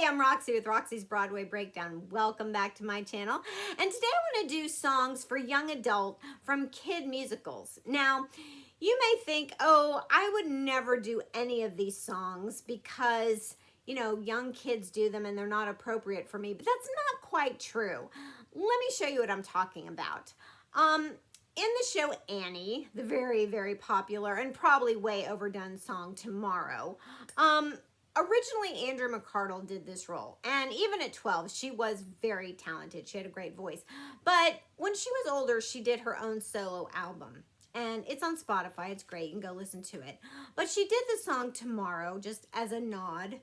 I'm Roxie with Roxie's Broadway Breakdown. Welcome back to my channel. And today I want to do songs for young adult from kid musicals. Now, you may think, oh, I would never do any of these songs because, you know, young kids do them and they're not appropriate for me. But that's not quite true. Let me show you what I'm talking about. In the show Annie, the very, very popular and probably way overdone song Tomorrow, originally Andrew McArdle did this role, and even at 12 she was very talented. She had a great voice, but when she was older she did her own solo album, and it's on Spotify. It's great, you can go listen to it. But she did the song Tomorrow just as a nod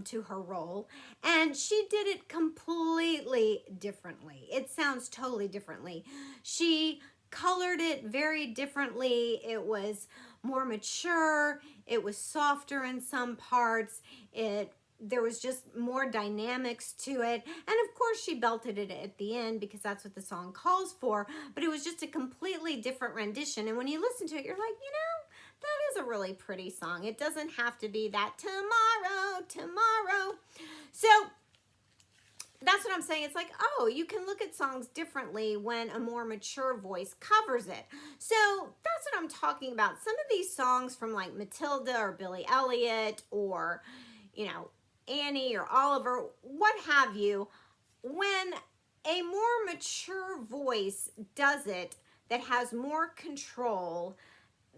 to her role, and she did it completely differently. It sounds totally differently. She colored it very differently. It was more mature. It was softer in some parts. There was just more dynamics to it. And of course she belted it at the end because that's what the song calls for, but it was just a completely different rendition. And when you listen to it, you're like, you know, that is a really pretty song. It doesn't have to be that tomorrow. So that's what I'm saying. It's like, oh, you can look at songs differently when a more mature voice covers it. So that's what I'm talking about. Some of these songs from like Matilda or Billy Elliot or, you know, Annie or Oliver, what have you, when a more mature voice does it that has more control,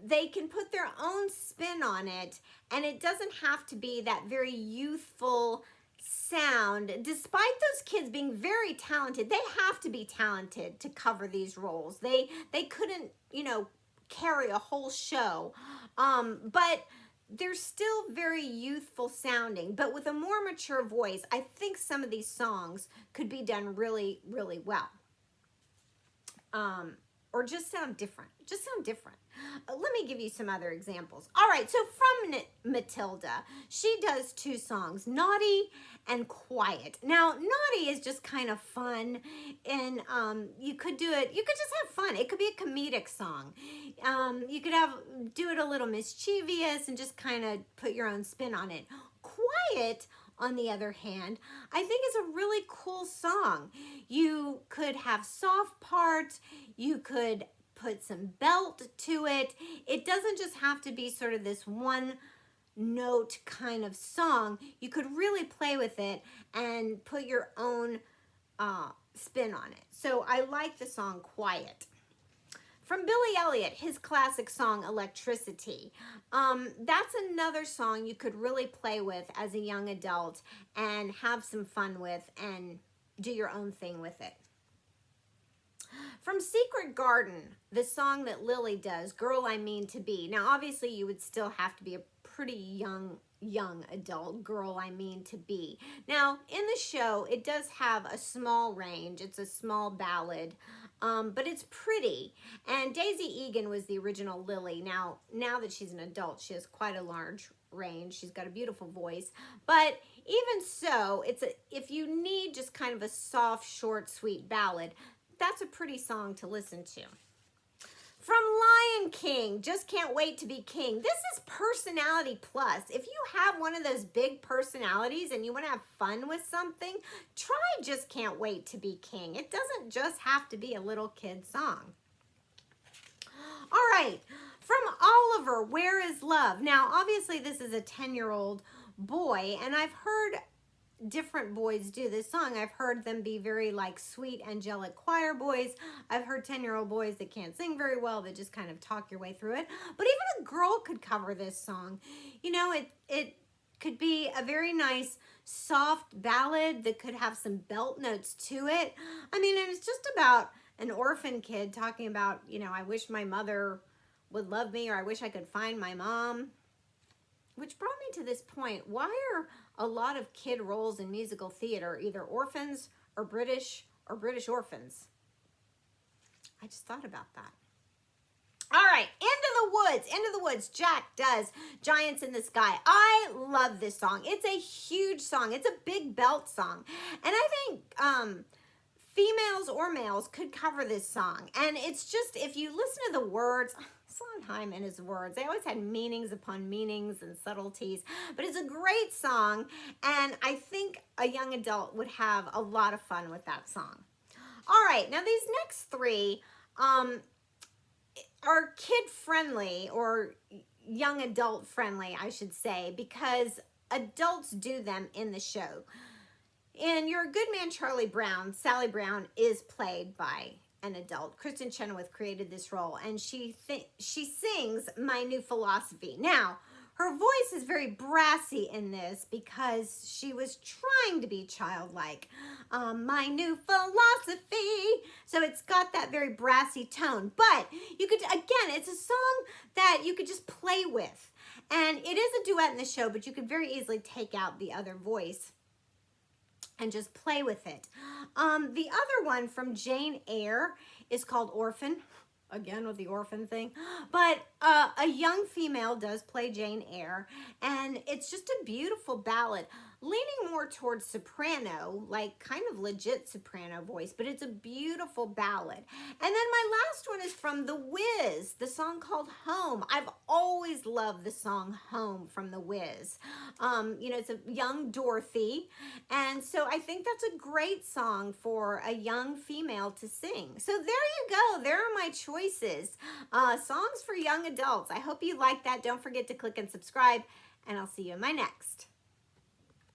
they can put their own spin on it, and it doesn't have to be that very youthful sound. Despite those kids being very talented, they have to be talented to cover these roles. They couldn't, you know, carry a whole show, but they're still very youthful sounding. But with a more mature voice, I think some of these songs could be done really, really well. Or just sound different. Let me give you some other examples. All right, so from Matilda, she does two songs, Naughty and Quiet. Now, Naughty is just kind of fun, and you could do it, you could just have fun. It could be a comedic song. You could do it a little mischievous and just kind of put your own spin on it. Quiet, on the other hand, I think is a really cool song. You could have soft parts, you could put some belt to it. It doesn't just have to be sort of this one note kind of song. You could really play with it and put your own spin on it. So I like the song Quiet. From Billy Elliot, his classic song, Electricity. That's another song you could really play with as a young adult and have some fun with and do your own thing with it. From Secret Garden, the song that Lily does, Girl I Mean to Be. Now, obviously, you would still have to be a pretty young adult, Girl I Mean to Be. Now, in the show, it does have a small range. It's a small ballad. But it's pretty. And Daisy Egan was the original Lily. Now that she's an adult, she has quite a large range. She's got a beautiful voice. But even so, if you need just kind of a soft, short, sweet ballad, that's a pretty song to listen to. From Lion King, Just Can't Wait to Be King. This is Personality Plus. If you have one of those big personalities and you want to have fun with something, try Just Can't Wait to Be King. It doesn't just have to be a little kid song. All right, from Oliver, Where is Love? Now, obviously, this is a 10-year-old boy, and I've heard different boys do this song. I've heard them be very like sweet angelic choir boys. I've heard 10-year-old boys that can't sing very well, that just kind of talk your way through it. But even a girl could cover this song. You know, it could be a very nice soft ballad that could have some belt notes to it. I mean, and it's just about an orphan kid talking about, you know, I wish my mother would love me, or I wish I could find my mom. Which brought me to this point. Why are a lot of kid roles in musical theater either orphans or British orphans? I just thought about that. All right, Into the Woods. Jack does Giants in the Sky. I love this song. It's a huge song. It's a big belt song. And I think females or males could cover this song. And it's just, if you listen to the words, Sondheim and his words. They always had meanings upon meanings and subtleties, but it's a great song, and I think a young adult would have a lot of fun with that song. All right, now these next three are kid-friendly, or young adult-friendly, I should say, because adults do them in the show. In You're a Good Man, Charlie Brown, Sally Brown is played by an adult. Kristen Chenoweth created this role, and she sings My New Philosophy. Now, her voice is very brassy in this because she was trying to be childlike. My new philosophy. So it's got that very brassy tone. But you could, again, it's a song that you could just play with. And it is a duet in the show, but you could very easily take out the other voice and just play with it. The other one from Jane Eyre is called Orphan. Again with the orphan thing. But a young female does play Jane Eyre, and it's just a beautiful ballad, leaning more towards soprano, like kind of legit soprano voice, but it's a beautiful ballad. And then my last one is from The Wiz, the song called Home. I've always loved the song Home from The Wiz. You know, it's a young Dorothy, and so I think that's a great song for a young female to sing. So there you go. There are my choices. Songs for young adults. I hope you like that. Don't forget to click and subscribe, and I'll see you in my next.